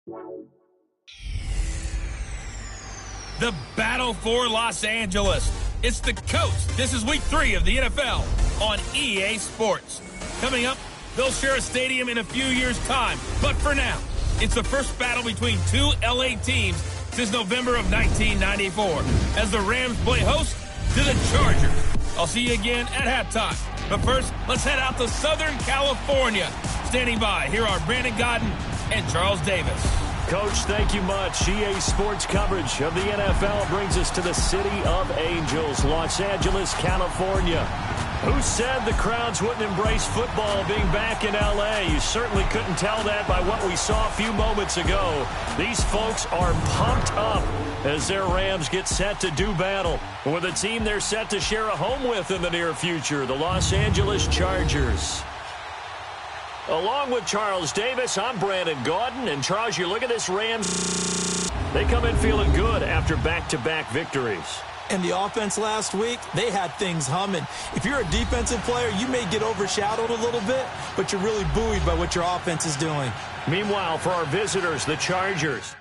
The battle for Los Angeles. It's the coast. This is week 3 of the NFL on EA Sports. Coming up, they'll share a stadium in a few years' time. But for now, it's the first battle between two LA teams since November of 1994 as the Rams play host to the Chargers. I'll see you again at halftime. But first, let's head out to Southern California. Standing by, here are Brandon Godden and Charles Davis. Coach, thank you much. EA Sports coverage of the NFL brings us to the City of Angels, Los Angeles, California. Who said the crowds wouldn't embrace football being back in L.A.? You certainly couldn't tell that by what we saw a few moments ago. These folks are pumped up as their Rams get set to do battle with a team they're set to share a home with in the near future, the Los Angeles Chargers. Along with Charles Davis, I'm Brandon Gaudin. And Charles, you look at this Rams, they come in feeling good after back-to-back victories. And the offense last week, they had things humming. If you're a defensive player, you may get overshadowed a little bit, but you're really buoyed by what your offense is doing. Meanwhile, for our visitors, the Chargers.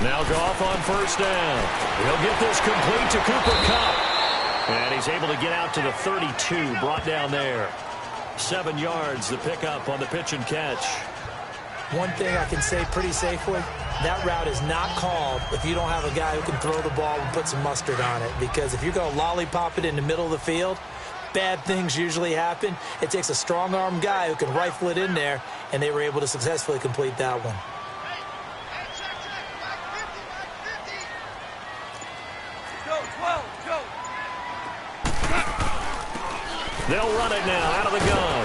Now Goff on first down. He'll get this complete to Cooper Kupp. And he's able to get out to the 32, brought down there. 7 yards, the pickup on the pitch and catch. One thing I can say pretty safely, that route is not called if you don't have a guy who can throw the ball and put some mustard on it. Because if you're going to lollipop it in the middle of the field, bad things usually happen. It takes a strong-arm guy who can rifle it in there, and they were able to successfully complete that one. They'll run it now out of the gun.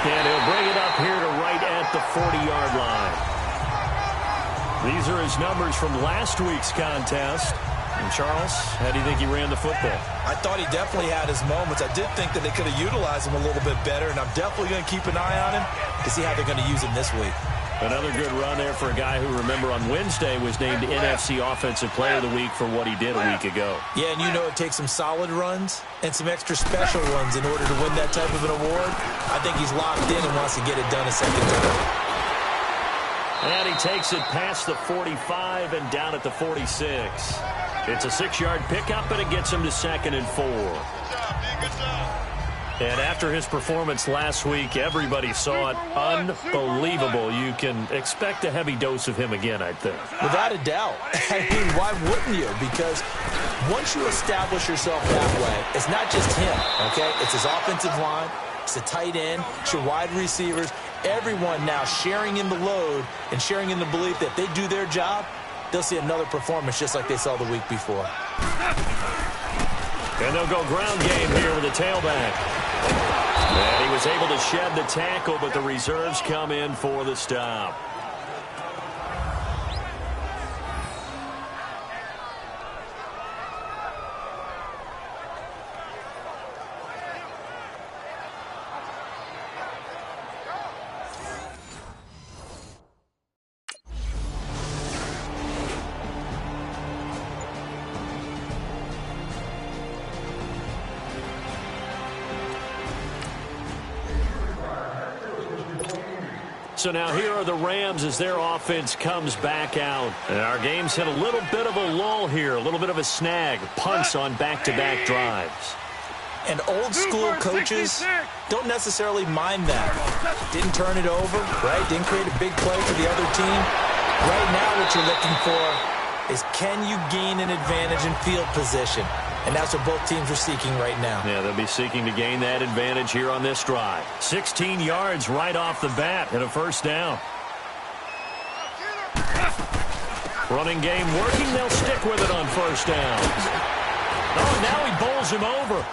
And he'll bring it up here to right at the 40-yard line. These are his numbers from last week's contest. And Charles, how do you think he ran the football? I thought he definitely had his moments. I did think that they could have utilized him a little bit better, and I'm definitely going to keep an eye on him to see how they're going to use him this week. Another good run there for a guy who, remember, on Wednesday was named NFC Offensive Player of the Week for what he did a week ago. Yeah, and you know it takes some solid runs and some extra special runs in order to win that type of an award. I think he's locked in and wants to get it done a second time. And he takes it past the 45 and down at the 46. It's a 6-yard pickup, and it gets him to 2nd and 4. And after his performance last week, everybody saw it. Unbelievable. You can expect a heavy dose of him again, I think. Without a doubt. I mean, why wouldn't you? Because once you establish yourself that way, it's not just him, okay? It's his offensive line. It's the tight end. It's your wide receivers. Everyone now sharing in the load and sharing in the belief that if they do their job, they'll see another performance just like they saw the week before. And they'll go ground game here with the tailback. And he was able to shed the tackle, but the reserves come in for the stop. So now here are the Rams as their offense comes back out. And our game's hit a little bit of a lull here, a little bit of a snag. Punts on back-to-back drives. And old-school coaches don't necessarily mind that. Didn't turn it over, right? Didn't create a big play for the other team. Right now what you're looking for is can you gain an advantage in field position? And that's what both teams are seeking right now. Yeah, they'll be seeking to gain that advantage here on this drive. 16 yards right off the bat and a first down. Running game working. They'll stick with it on first downs. Oh, now he bowls him over.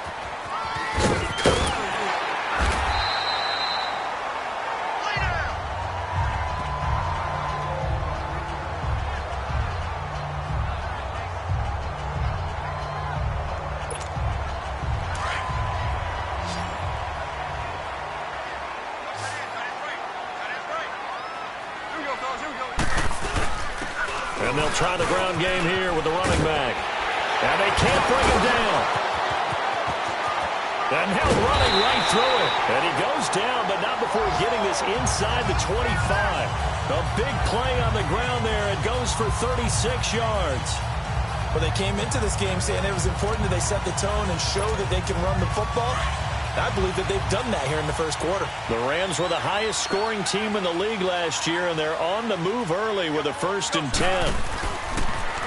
And they'll try the ground game here with the running back. And they can't bring him down. And now running right through it. And he goes down, but not before getting this inside the 25. A big play on the ground there. It goes for 36 yards. Well, they came into this game saying it was important that they set the tone and show that they can run the football. I believe that they've done that here in the first quarter. The Rams were the highest scoring team in the league last year, and they're on the move early with a 1st and 10.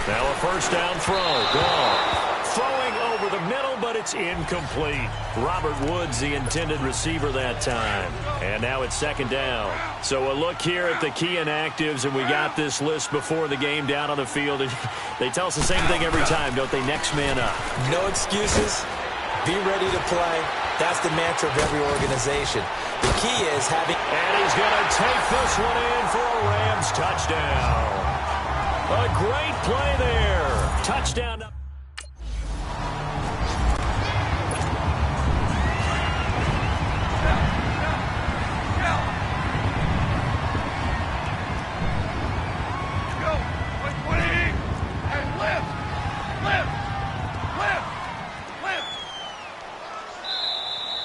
Now a first down throw. Gone. Throwing over the middle, but it's incomplete. Robert Woods, the intended receiver that time. And now it's 2nd down. So a look here at the key inactives, and we got this list before the game down on the field. They tell us the same thing every time, don't they? Next man up. No excuses. Be ready to play. That's the mantra of every organization. The key is having... And he's going to take this one in for a Rams touchdown. A great play there. Touchdown.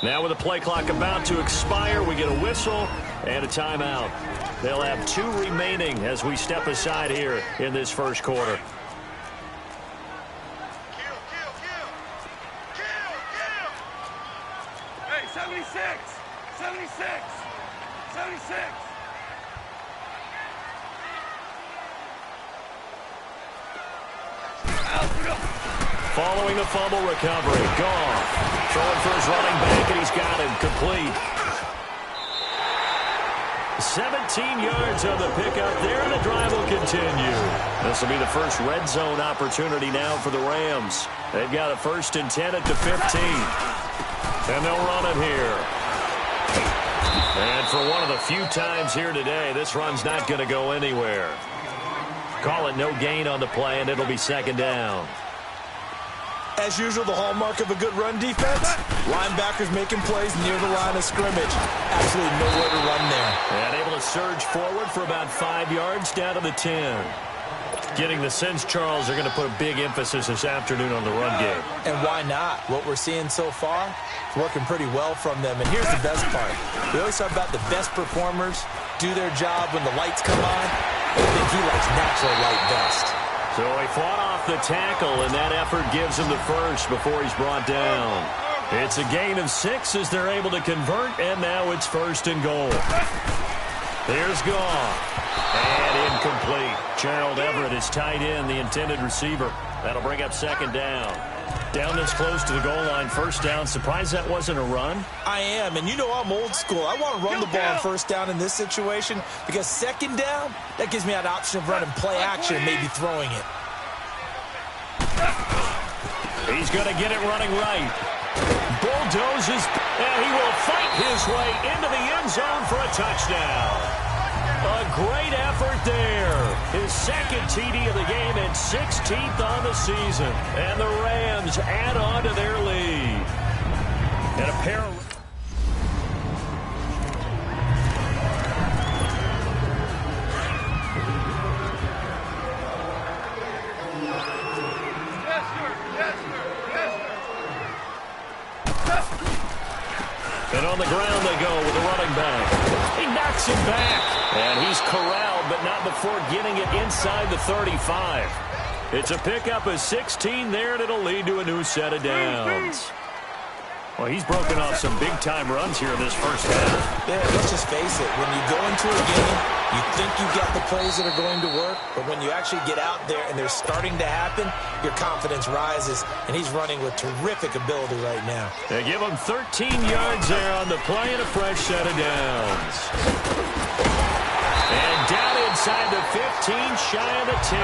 Now with the play clock about to expire, we get a whistle and a timeout. They'll have 2 remaining as we step aside here in this first quarter. Hey, 76! 76! 76! Following the fumble recovery. Gone. Throwing for his running back, and he's got him complete. 17 yards on the pickup there, and the drive will continue. This will be the first red zone opportunity now for the Rams. They've got a 1st and 10 at the 15. And they'll run it here. And for one of the few times here today, this run's not going to go anywhere. Call it no gain on the play, and it'll be 2nd down. As usual, the hallmark of a good run defense, linebackers making plays near the line of scrimmage. Absolutely nowhere to run there. And able to surge forward for about 5 yards down to the 10. Getting the sense, Charles, they're going to put a big emphasis this afternoon on the run game. And why not? What we're seeing so far is working pretty well from them. And here's the best part. We always talk about the best performers do their job when the lights come on. I think he likes natural light best. So he fought off the tackle, and that effort gives him the first before he's brought down. It's a gain of 6 as they're able to convert, and now it's 1st and goal. Here's gone. And incomplete. Gerald Everett is tight end, the intended receiver. That'll bring up 2nd down. Down this close to the goal line, 1st down. Surprised that wasn't a run? I am, and you know I'm old school. I want to run the ball on 1st down in this situation because 2nd down, that gives me an option of running play action and maybe throwing it. He's going to get it running right. Bulldozes, and he will fight his way into the end zone for a touchdown. A great effort there. His 2nd TD of the game and 16th on the season. And the Rams add on to their lead. And a pair of... And on the ground they go with the running back. He knocks him back. And he's corralled, but not before getting it inside the 35. It's a pickup of 16 there, and it'll lead to a new set of downs. Well, he's broken off some big-time runs here in this first half. Yeah, let's just face it. When you go into a game, you think you've got the plays that are going to work, but when you actually get out there and they're starting to happen, your confidence rises, and he's running with terrific ability right now. They give him 13 yards there on the play and a fresh set of downs. And down inside the 15, shy of the 10.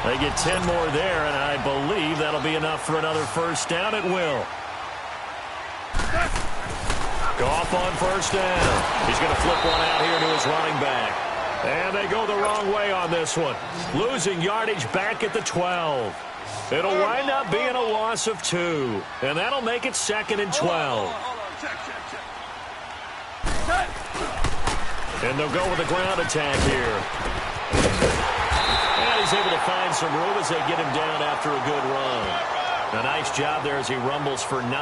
They get 10 more there, and I believe that'll be enough for another 1st down. It will. Goff on 1st down. He's going to flip one out here to his running back. And they go the wrong way on this one. Losing yardage back at the 12. It'll wind up being a loss of 2. And that'll make it 2nd and 12. And they'll go with a ground attack here. And he's was able to find some room as they get him down after a good run. A nice job there as he rumbles for 9,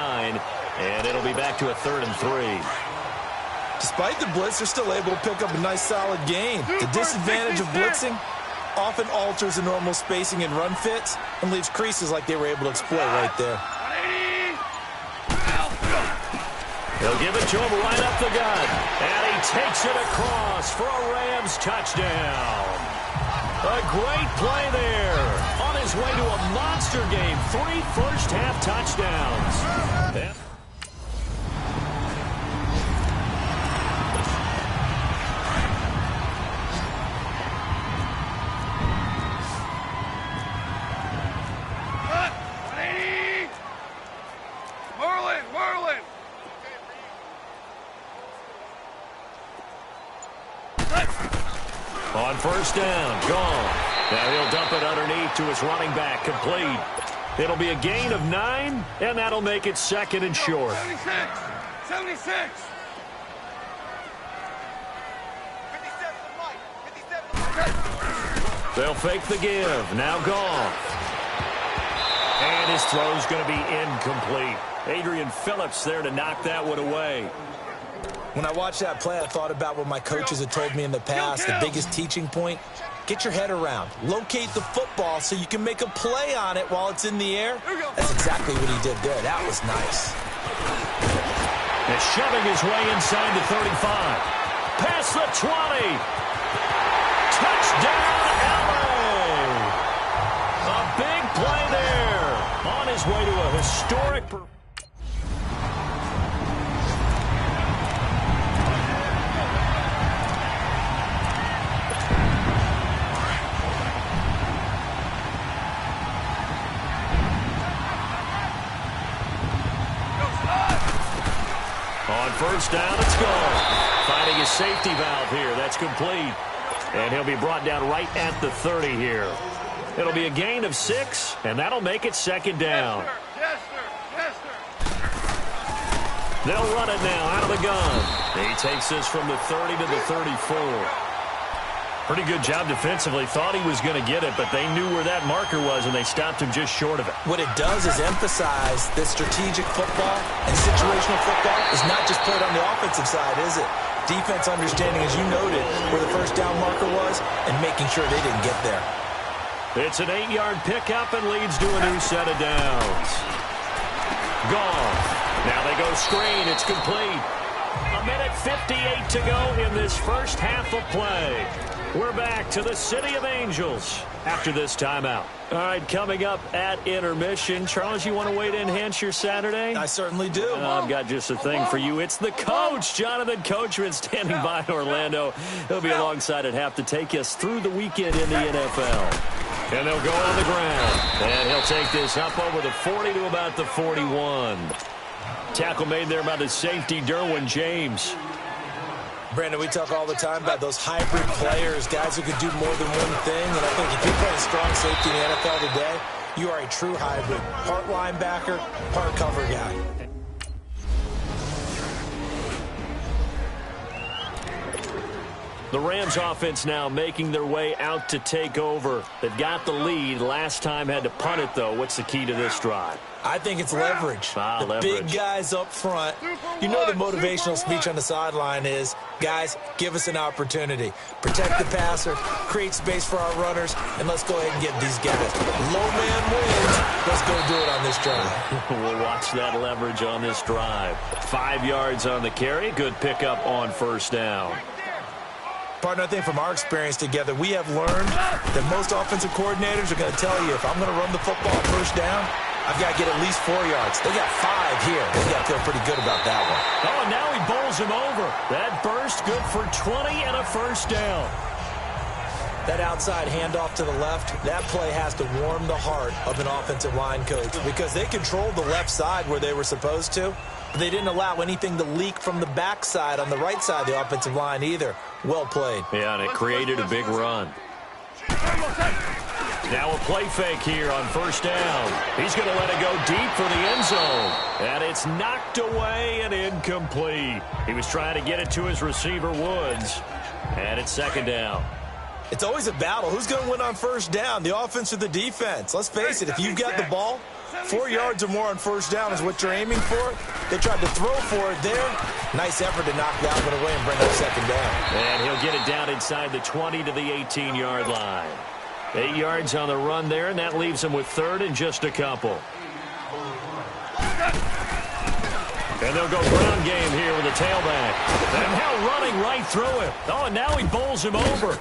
and it'll be back to a 3rd and 3. Despite the blitz, they're still able to pick up a nice, solid gain. The disadvantage of blitzing often alters the normal spacing and run fits and leaves creases like they were able to exploit right there. They'll give it to him right up the gut. And he takes it across for a Rams touchdown. A great play there. On his way to a monster game. 3 first-half touchdowns. On first down, gone. Now he'll dump it underneath to his running back, complete. It'll be a gain of 9, and that'll make it 2nd and short. 76. They'll fake the give. Now gone. And his throw's going to be incomplete. Adrian Phillips there to knock that one away. When I watched that play, I thought about what my coaches had told me in the past. The biggest teaching point, get your head around. Locate the football so you can make a play on it while it's in the air. That's exactly what he did there. That was nice. And shoving his way inside the 35. Past the 20. Touchdown, LA. A big play there. On his way to a historic On first down, it's gone. Finding his safety valve here. That's complete. And he'll be brought down right at the 30 here. It'll be a gain of 6, and that'll make it 2nd down. Yes, sir. They'll run it now out of the gun. He takes this from the 30 to the 34. Pretty good job defensively. Thought he was going to get it, but they knew where that marker was, and they stopped him just short of it. What it does is emphasize that strategic football and situational football is not just played on the offensive side, is it? Defense understanding, as you noted, where the first down marker was and making sure they didn't get there. It's an 8-yard pickup and leads to a new set of downs. Gone. Now they go screen. It's complete. 1:58 to go in this first half of play. We're back to the City of Angels after this timeout. All right, coming up at intermission. Charles, you want to wait to enhance your Saturday? I certainly do. I've got just a thing for you. It's the coach, Jonathan Coachman, standing by in Orlando. He'll be alongside at half to take us through the weekend in the NFL. And they'll go on the ground. And he'll take this up over the 40 to about the 41. Tackle made there by the safety, Derwin James. Brandon, we talk all the time about those hybrid players, guys who could do more than one thing. And I think if you're playing strong safety in the NFL today, you are a true hybrid. Part linebacker, part cover guy. The Rams offense now making their way out to take over. They've got the lead. Last time had to punt it, though. What's the key to this drive? I think it's leverage. The big guys up front. You know the motivational speech on the sideline is, guys, give us an opportunity. Protect the passer, create space for our runners, and let's go ahead and get these guys. Low man wins. Let's go do it on this drive. We'll watch that leverage on this drive. 5 yards on the carry. Good pickup on first down. Partner, I think from our experience together, we have learned that most offensive coordinators are going to tell you, if I'm going to run the football first down, I've got to get at least 4 yards. They got 5 here. They got to feel pretty good about that one. Oh, and now he bowls him over. That burst good for 20 and a first down. That outside handoff to the left, that play has to warm the heart of an offensive line coach because they controlled the left side where they were supposed to, but they didn't allow anything to leak from the backside on the right side of the offensive line either. Well played. Yeah, and it created a big run. Now a play fake here on first down. He's going to let it go deep for the end zone. And it's knocked away and incomplete. He was trying to get it to his receiver, Woods. And it's second down. It's always a battle. Who's going to win on first down, the offense or the defense? Let's face it, if you've got the ball, 4 yards or more on first down is what you're aiming for. They tried to throw for it there. Nice effort to knock that one away and bring up second down. And he'll get it down inside the 20 to the 18-yard line. 8 yards on the run there, and that leaves him with third and just a couple. And they'll go ground game here with the tailback. And now running right through it. Oh, and now he bowls him over.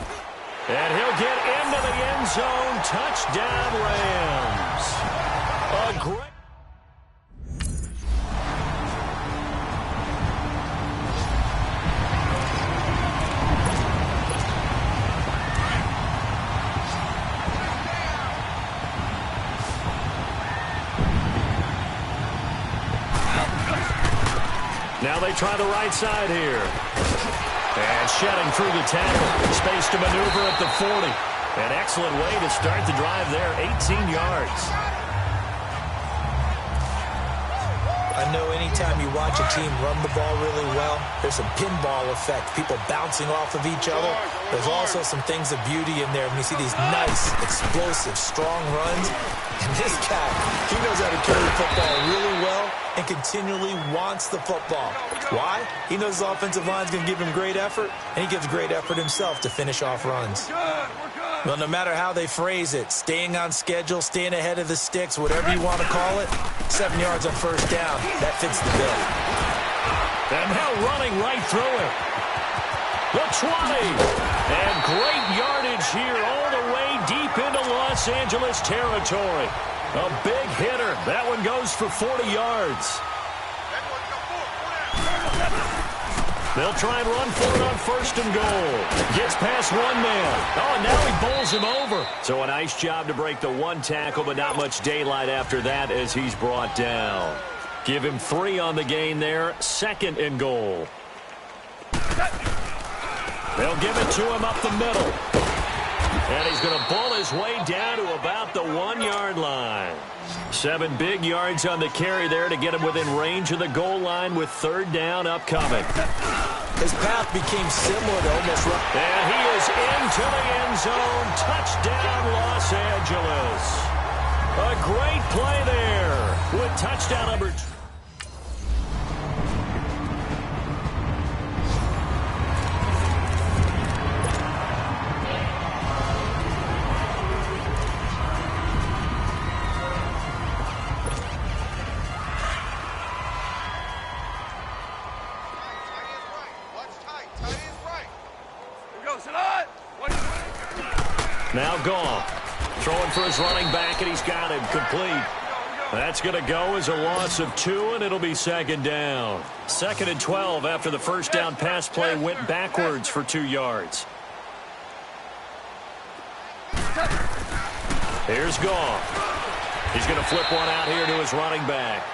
And he'll get into the end zone. Touchdown, Rams. A great... Now they try the right side here. And shedding through the tackle. Space to maneuver at the 40. An excellent way to start the drive there. 18 yards. I know anytime you watch a team run the ball really well, there's a pinball effect, people bouncing off of each other. There's also some things of beauty in there when you see these nice, explosive, strong runs. And this guy, he knows how to carry the football really well and continually wants the football. Why? He knows his offensive line is going to give him great effort, and he gives great effort himself to finish off runs. Well, no matter how they phrase it, staying on schedule, staying ahead of the sticks, whatever you want to call it, 7 yards on first down, that fits the bill. And now running right through it. The 20. And great yardage here all the way deep into Los Angeles territory. A big hitter. That one goes for 40 yards. They'll try and run for it on first and goal. Gets past one man. Oh, and now he bowls him over. So a nice job to break the one tackle, but not much daylight after that as he's brought down. Give him 3 on the gain there. Second and goal. They'll give it to him up the middle. And he's going to bull his way down to about the 1-yard line. 7 big yards on the carry there to get him within range of the goal line with third down upcoming. His path became similar to almost... And he is into the end zone. Touchdown, Los Angeles. A great play there with touchdown number 2. Now Goff throwing for his running back, and he's got him complete. That's going to go as a loss of 2, and it'll be second down. 2nd and 12 after the first down pass play went backwards for 2 yards. Here's Goff. He's going to flip one out here to his running back.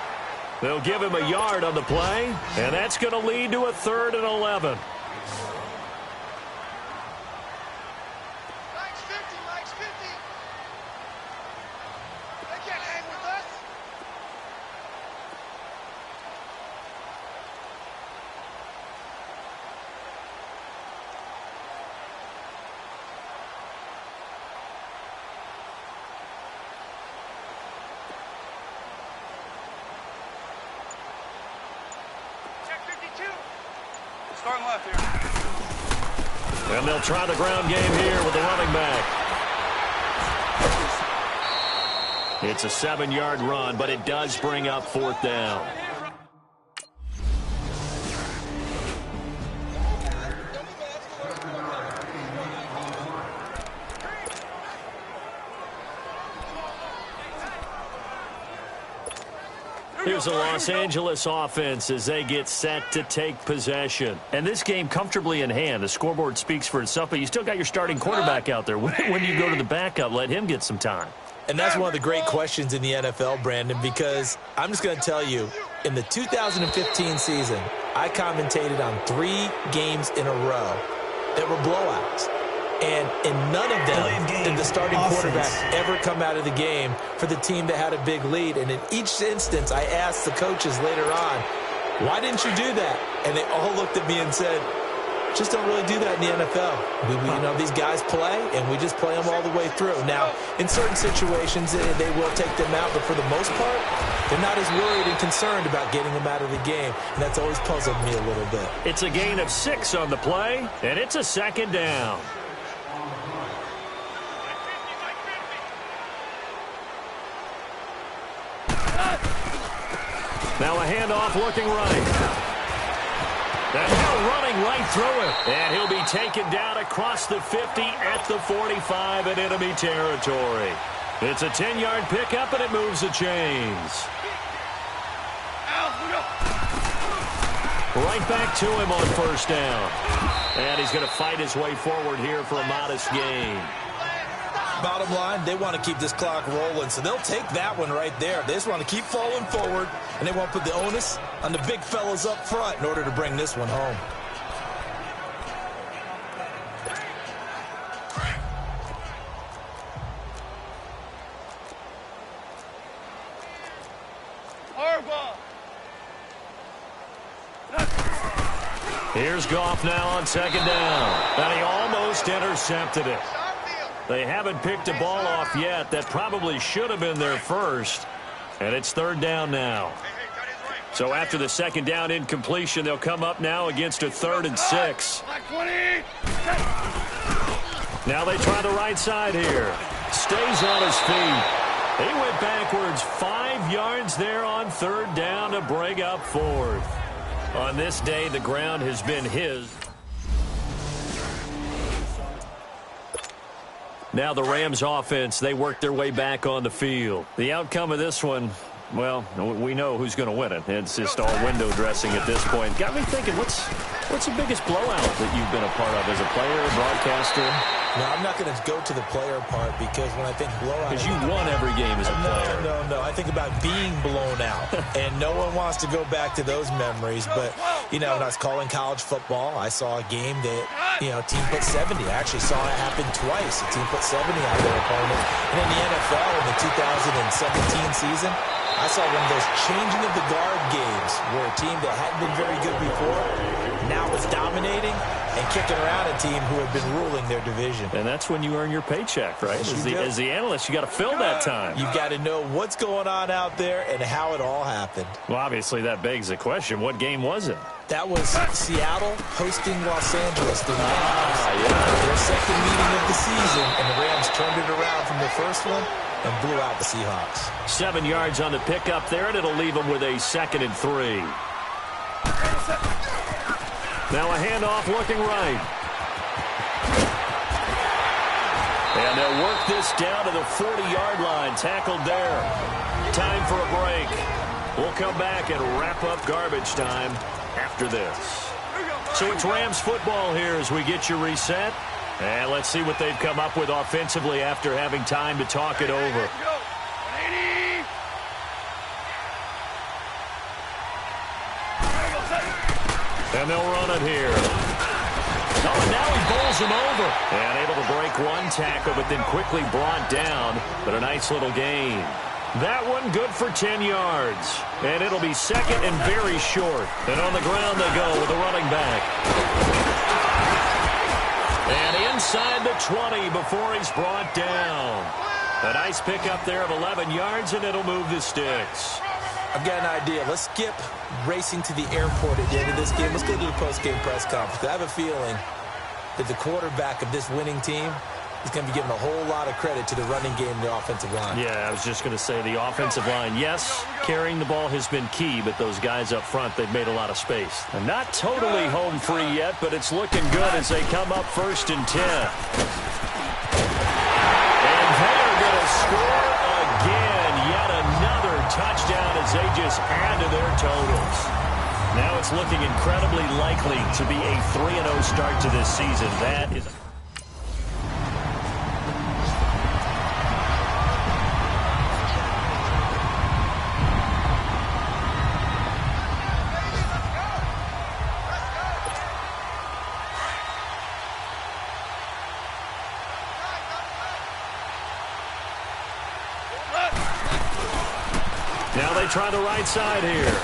They'll give him a yard on the play, and that's going to lead to a 3rd and 11. Starting left here. And they'll try the ground game here with the running back. It's a 7-yard run, but it does bring up 4th down. Here's the Los Angeles offense as they get set to take possession. And this game comfortably in hand. The scoreboard speaks for itself, but you still got your starting quarterback out there. When do you go to the backup? Let him get some time. And that's one of the great questions in the NFL, Brandon, because I'm just going to tell you, in the 2015 season, I commentated on 3 games in a row that were blowouts. And in none of them did the starting quarterback ever come out of the game for the team that had a big lead. And in each instance, I asked the coaches later on, why didn't you do that? And they all looked at me and said, just don't really do that in the NFL. These guys play, and we just play them all the way through. Now, in certain situations, they will take them out, but for the most part, they're not as worried and concerned about getting them out of the game, and that's always puzzled me a little bit. It's a gain of 6 on the play, and it's a second down. Now a handoff looking right. And now running right through it. And he'll be taken down across the 50 at the 45 in enemy territory. It's a 10-yard pickup, and it moves the chains. Right back to him on first down. And he's going to fight his way forward here for a modest gain. Bottom line, they want to keep this clock rolling, so they'll take that one right there. They just want to keep falling forward, and they won't put the onus on the big fellas up front in order to bring this one home. Here's Goff now on second down, and he almost intercepted it. They haven't picked a ball off yet. That probably should have been their first. And it's third down now. So after the second down incompletion, they'll come up now against a 3rd and 6. Now they try the right side here. Stays on his feet. He went backwards 5 yards there on third down to bring up 4th. On this day, the ground has been his. Now the Rams offense, they work their way back on the field. The outcome of this one, well, we know who's going to win it. It's just all window dressing at this point. Got me thinking, what's the biggest blowout that you've been a part of as a player, broadcaster? No, I'm not going to go to the player part because when I think blowout... Because you won every game as a player. No. I think about being blown out. And no one wants to go back to those memories. But, when I was calling college football, I saw a game that, a team put 70. I actually saw it happen twice. A team put 70 out of their opponent. And in the NFL, in the 2017 season, I saw one of those changing of the guard games where a team that hadn't been very good before now was dominating and kicking around a team who had been ruling their division. And that's when you earn your paycheck, right? As the analyst, you got to fill that time. You've got to know what's going on out there and how it all happened. Well, obviously, that begs the question, what game was it? That was Seattle hosting Los Angeles. Their second meeting of the season, and the Rams turned it around from the first one and blew out the Seahawks. 7 yards on the pickup there, and it'll leave them with a 2nd and 3. Now a handoff looking right. And they'll work this down to the 40-yard line. Tackled there. Time for a break. We'll come back and wrap up garbage time after this. So it's Rams football here as we get you reset. And let's see what they've come up with offensively after having time to talk it over. And they'll run it here. Oh, and now he bowls him over. And able to break one tackle, but then quickly brought down. But a nice little gain. That one good for 10 yards. And it'll be 2nd and very short. And on the ground they go with the running back. And inside the 20 before he's brought down. A nice pickup there of 11 yards, and it'll move the sticks. I've got an idea. Let's skip racing to the airport at the end of this game. Let's go to the post-game press conference. I have a feeling that the quarterback of this winning team is going to be giving a whole lot of credit to the running game and the offensive line. Yeah, I was just going to say the offensive line. Yes, carrying the ball has been key, but those guys up front, they've made a lot of space. And not totally home free yet, but it's looking good as they come up 1st and 10. And they're going to score again. Yet another touchdown as they just add to their totals. Now it's looking incredibly likely to be a 3-0 start to this season. That is... Now they try the right side here.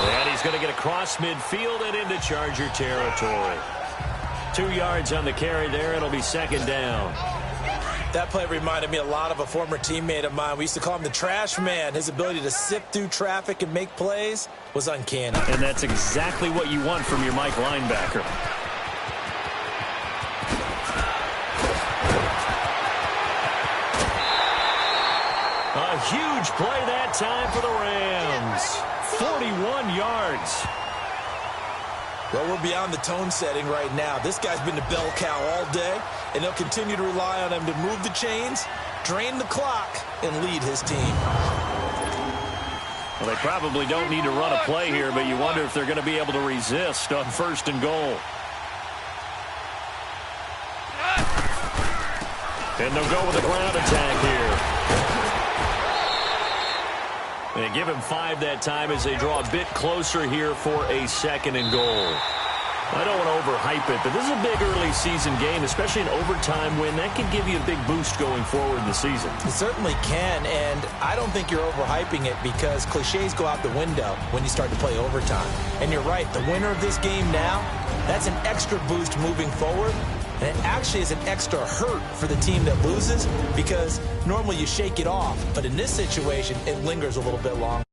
And he's going to get across midfield and into Charger territory. 2 yards on the carry there. It'll be second down. That play reminded me a lot of a former teammate of mine. We used to call him the trash man. His ability to sift through traffic and make plays was uncanny. And that's exactly what you want from your Mike linebacker. A huge play that time for the Rams. 41 yards. Well, we're beyond the tone setting right now. This guy's been the bell cow all day, and they'll continue to rely on him to move the chains, drain the clock, and lead his team. Well, they probably don't need to run a play here, but you wonder if they're going to be able to resist on 1st and goal. And they'll go with a ground attack here. They give him 5 that time as they draw a bit closer here for a 2nd and goal. I don't want to overhype it, but this is a big early season game, especially an overtime win. That can give you a big boost going forward in the season. It certainly can, and I don't think you're overhyping it because cliches go out the window when you start to play overtime. And you're right, the winner of this game now, that's an extra boost moving forward. And it actually is an extra hurt for the team that loses because normally you shake it off. But in this situation, it lingers a little bit longer.